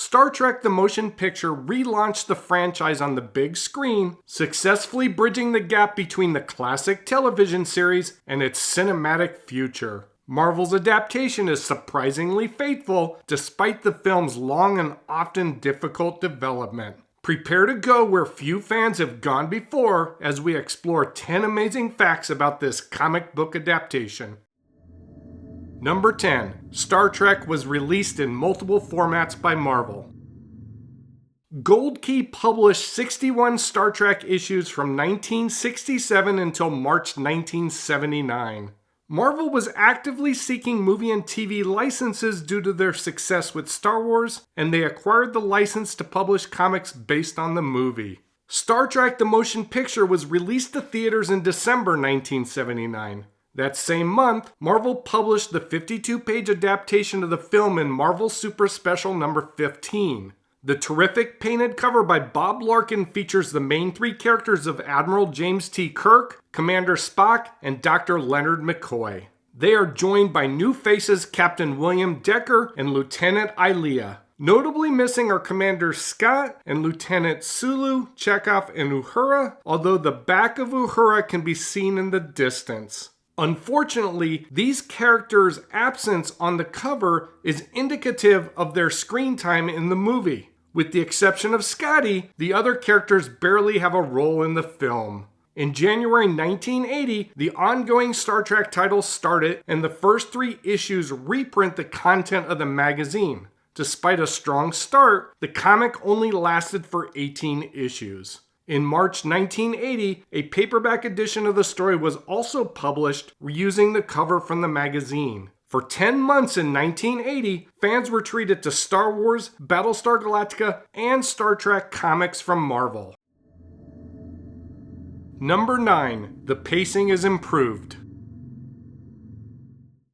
Star Trek the Motion Picture relaunched the franchise on the big screen, successfully bridging the gap between the classic television series and its cinematic future. Marvel's adaptation is surprisingly faithful despite the film's long and often difficult development. Prepare to go where few fans have gone before as we explore 10 amazing facts about this comic book adaptation. Number 10. Star Trek was released in multiple formats by Marvel. Gold Key published 61 Star Trek issues from 1967 until March 1979. Marvel was actively seeking movie and TV licenses due to their success with Star Wars, and they acquired the license to publish comics based on the movie. Star Trek the Motion Picture was released to theaters in December 1979. That same month, Marvel published the 52-page adaptation of the film in Marvel Super Special number 15. The terrific painted cover by Bob Larkin features the main three characters of Admiral James T. Kirk, Commander Spock, and Dr. Leonard McCoy. They are joined by new faces Captain William Decker and Lieutenant Ilia. Notably missing are Commander Scott and Lieutenant Sulu, Chekov, and Uhura, although the back of Uhura can be seen in the distance. Unfortunately, these characters' absence on the cover is indicative of their screen time in the movie. With the exception of Scotty, the other characters barely have a role in the film. In January 1980, the ongoing Star Trek title started, and the first 3 issues reprint the content of the magazine. Despite a strong start, the comic only lasted for 18 issues. In March 1980, a paperback edition of the story was also published, reusing the cover from the magazine. For 10 months in 1980, fans were treated to Star Wars, Battlestar Galactica, and Star Trek comics from Marvel. Number 9. The pacing is improved.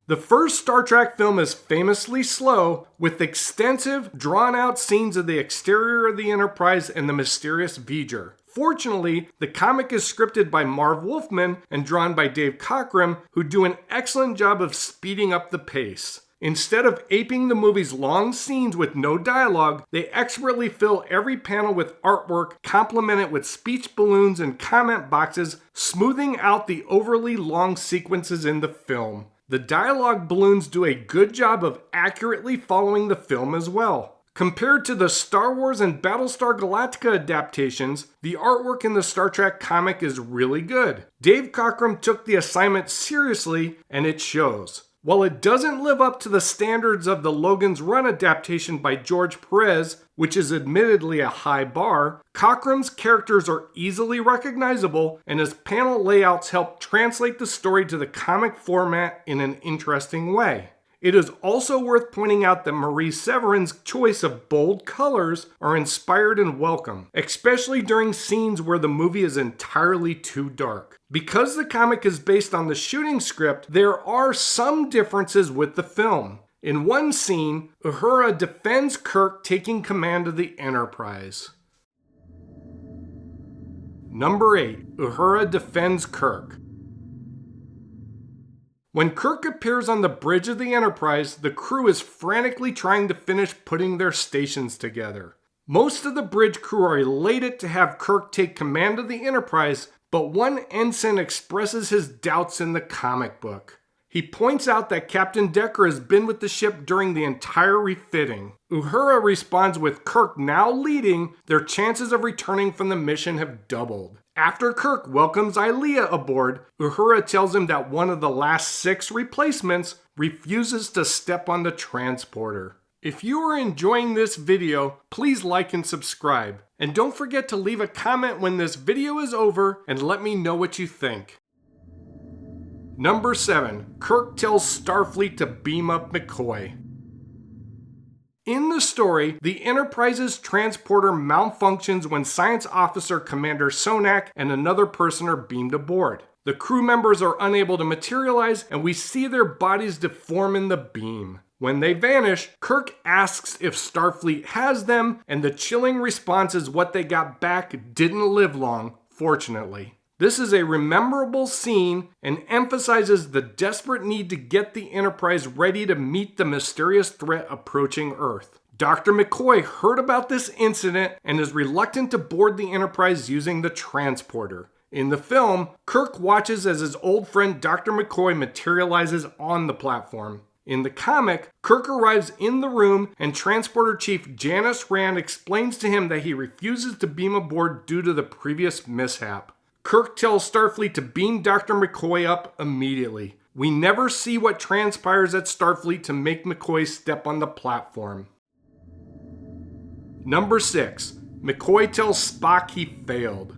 The first Star Trek film is famously slow, with extensive, drawn-out scenes of the exterior of the Enterprise and the mysterious V'ger. Fortunately, the comic is scripted by Marv Wolfman and drawn by Dave Cockrum, who do an excellent job of speeding up the pace. Instead of aping the movie's long scenes with no dialogue, they expertly fill every panel with artwork, complemented with speech balloons and comment boxes, smoothing out the overly long sequences in the film. The dialogue balloons do a good job of accurately following the film as well. Compared to the Star Wars and Battlestar Galactica adaptations, the artwork in the Star Trek comic is really good. Dave Cockrum took the assignment seriously, and it shows. While it doesn't live up to the standards of the Logan's Run adaptation by George Perez, which is admittedly a high bar, Cockrum's characters are easily recognizable, and his panel layouts help translate the story to the comic format in an interesting way. It is also worth pointing out that Marie Severin's choice of bold colors are inspired and welcome, especially during scenes where the movie is entirely too dark. Because the comic is based on the shooting script, there are some differences with the film. In one scene, Uhura defends Kirk taking command of the Enterprise. Number 8. Uhura defends Kirk. When Kirk appears on the bridge of the Enterprise, the crew is frantically trying to finish putting their stations together. Most of the bridge crew are elated to have Kirk take command of the Enterprise, but one ensign expresses his doubts in the comic book. He points out that Captain Decker has been with the ship during the entire refitting. Uhura responds with Kirk now leading, their chances of returning from the mission have doubled. After Kirk welcomes Ilia aboard, Uhura tells him that one of the last 6 replacements refuses to step on the transporter. If you are enjoying this video, please like and subscribe. And don't forget to leave a comment when this video is over and let me know what you think. Number 7. Kirk tells Starfleet to beam up McCoy. In the story, the Enterprise's transporter malfunctions when Science Officer Commander Sonak and another person are beamed aboard. The crew members are unable to materialize, and we see their bodies deform in the beam. When they vanish, Kirk asks if Starfleet has them, and the chilling response is what they got back didn't live long, fortunately. This is a memorable scene and emphasizes the desperate need to get the Enterprise ready to meet the mysterious threat approaching Earth. Dr. McCoy heard about this incident and is reluctant to board the Enterprise using the transporter. In the film, Kirk watches as his old friend Dr. McCoy materializes on the platform. In the comic, Kirk arrives in the room and Transporter Chief Janice Rand explains to him that he refuses to beam aboard due to the previous mishap. Kirk tells Starfleet to beam Dr. McCoy up immediately. We never see what transpires at Starfleet to make McCoy step on the platform. Number 6. McCoy tells Spock he failed.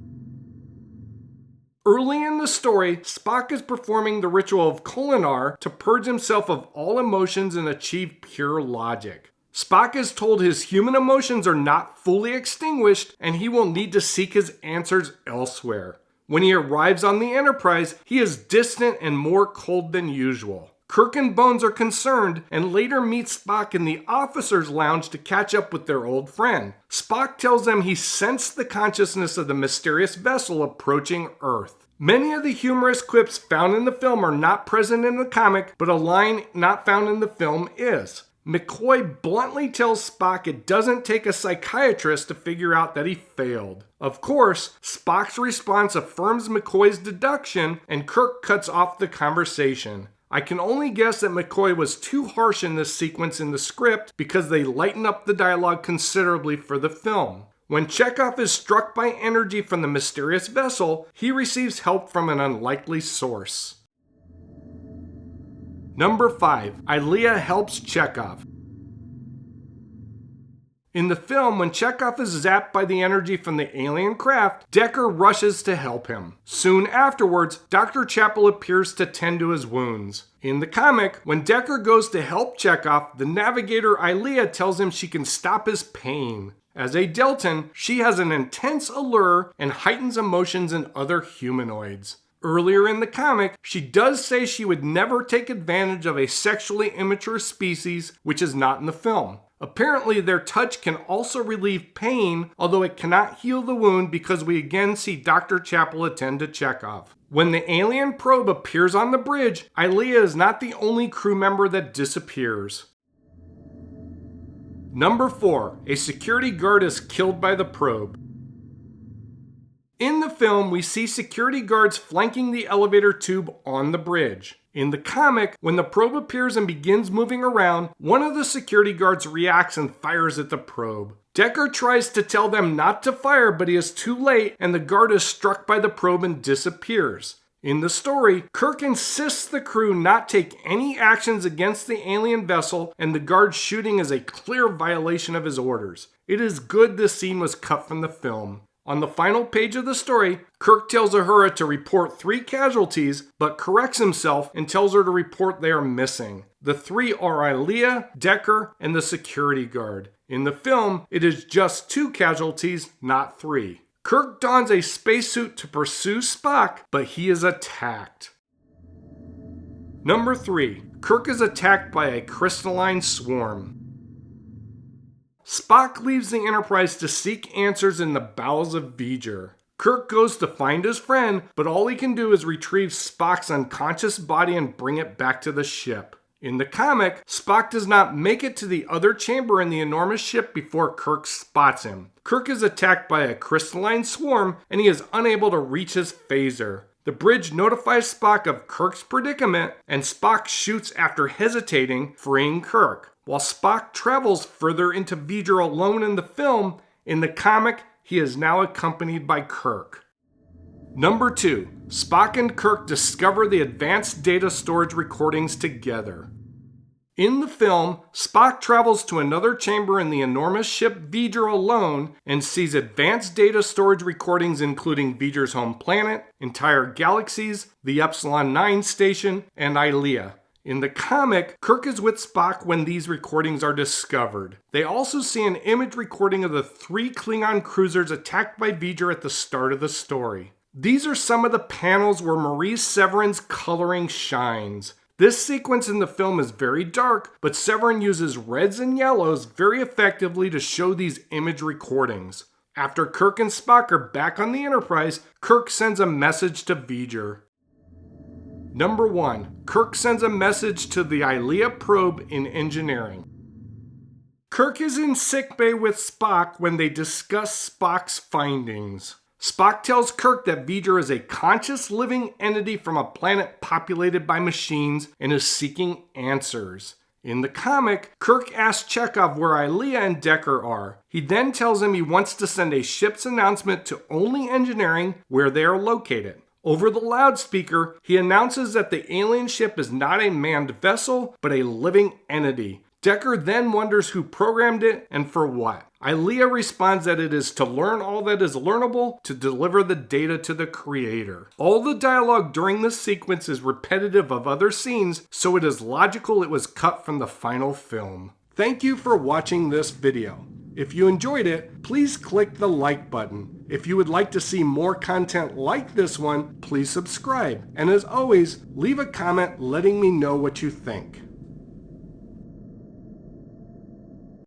Early in the story, Spock is performing the ritual of Kolinar to purge himself of all emotions and achieve pure logic. Spock is told his human emotions are not fully extinguished and he will need to seek his answers elsewhere. When he arrives on the Enterprise, he is distant and more cold than usual. Kirk and Bones are concerned and later meet Spock in the officers' lounge to catch up with their old friend. Spock tells them he sensed the consciousness of the mysterious vessel approaching Earth. Many of the humorous quips found in the film are not present in the comic, but a line not found in the film is. McCoy bluntly tells Spock it doesn't take a psychiatrist to figure out that he failed. Of course, Spock's response affirms McCoy's deduction and Kirk cuts off the conversation. I can only guess that McCoy was too harsh in this sequence in the script because they lighten up the dialogue considerably for the film. When Chekov is struck by energy from the mysterious vessel, he receives help from an unlikely source. Number 5. Ilia helps Chekov. In the film, when Chekov is zapped by the energy from the alien craft, Decker rushes to help him. Soon afterwards, Dr. Chapel appears to tend to his wounds. In the comic, when Decker goes to help Chekov, the navigator Ilia tells him she can stop his pain. As a Deltan, she has an intense allure and heightens emotions in other humanoids. Earlier in the comic, she does say she would never take advantage of a sexually immature species, which is not in the film. Apparently, their touch can also relieve pain, although it cannot heal the wound because we again see Dr. Chapel attend to Chekov. When the alien probe appears on the bridge, Ilia is not the only crew member that disappears. Number 4. A security guard is killed by the probe. In the film, we see security guards flanking the elevator tube on the bridge. In the comic, when the probe appears and begins moving around, one of the security guards reacts and fires at the probe. Decker tries to tell them not to fire, but he is too late and the guard is struck by the probe and disappears. In the story, Kirk insists the crew not take any actions against the alien vessel and the guard shooting is a clear violation of his orders. It is good this scene was cut from the film. On the final page of the story, Kirk tells Uhura to report 3 casualties, but corrects himself and tells her to report they are missing. The 3 are Ilia, Decker, and the security guard. In the film, it is just 2 casualties, not 3. Kirk dons a spacesuit to pursue Spock, but he is attacked. Number 3. Kirk is attacked by a crystalline swarm. Spock leaves the Enterprise to seek answers in the bowels of V'ger. Kirk goes to find his friend, but all he can do is retrieve Spock's unconscious body and bring it back to the ship. In the comic, Spock does not make it to the other chamber in the enormous ship before Kirk spots him. Kirk is attacked by a crystalline swarm, and he is unable to reach his phaser. The bridge notifies Spock of Kirk's predicament, and Spock shoots after hesitating, freeing Kirk. While Spock travels further into V'ger alone in the film, in the comic, he is now accompanied by Kirk. Number 2. Spock and Kirk discover the advanced data storage recordings together. In the film, Spock travels to another chamber in the enormous ship V'ger alone and sees advanced data storage recordings including V'ger's home planet, entire galaxies, the Epsilon 9 station, and Ilia. In the comic, Kirk is with Spock when these recordings are discovered. They also see an image recording of the 3 Klingon cruisers attacked by V'ger at the start of the story. These are some of the panels where Maurice Severin's coloring shines. This sequence in the film is very dark, but Severin uses reds and yellows very effectively to show these image recordings. After Kirk and Spock are back on the Enterprise, Kirk sends a message to V'ger. Number 1. Kirk sends a message to the Ilia probe in engineering. Kirk is in sickbay with Spock when they discuss Spock's findings. Spock tells Kirk that V'ger is a conscious living entity from a planet populated by machines and is seeking answers. In the comic, Kirk asks Chekov where Ilia and Decker are. He then tells him he wants to send a ship's announcement to only engineering where they are located. Over the loudspeaker, he announces that the alien ship is not a manned vessel, but a living entity. Decker then wonders who programmed it and for what. Ilia responds that it is to learn all that is learnable to deliver the data to the creator. All the dialogue during this sequence is repetitive of other scenes, so it is logical it was cut from the final film. Thank you for watching this video. If you enjoyed it, please click the like button. If you would like to see more content like this one, please subscribe. And as always, leave a comment letting me know what you think.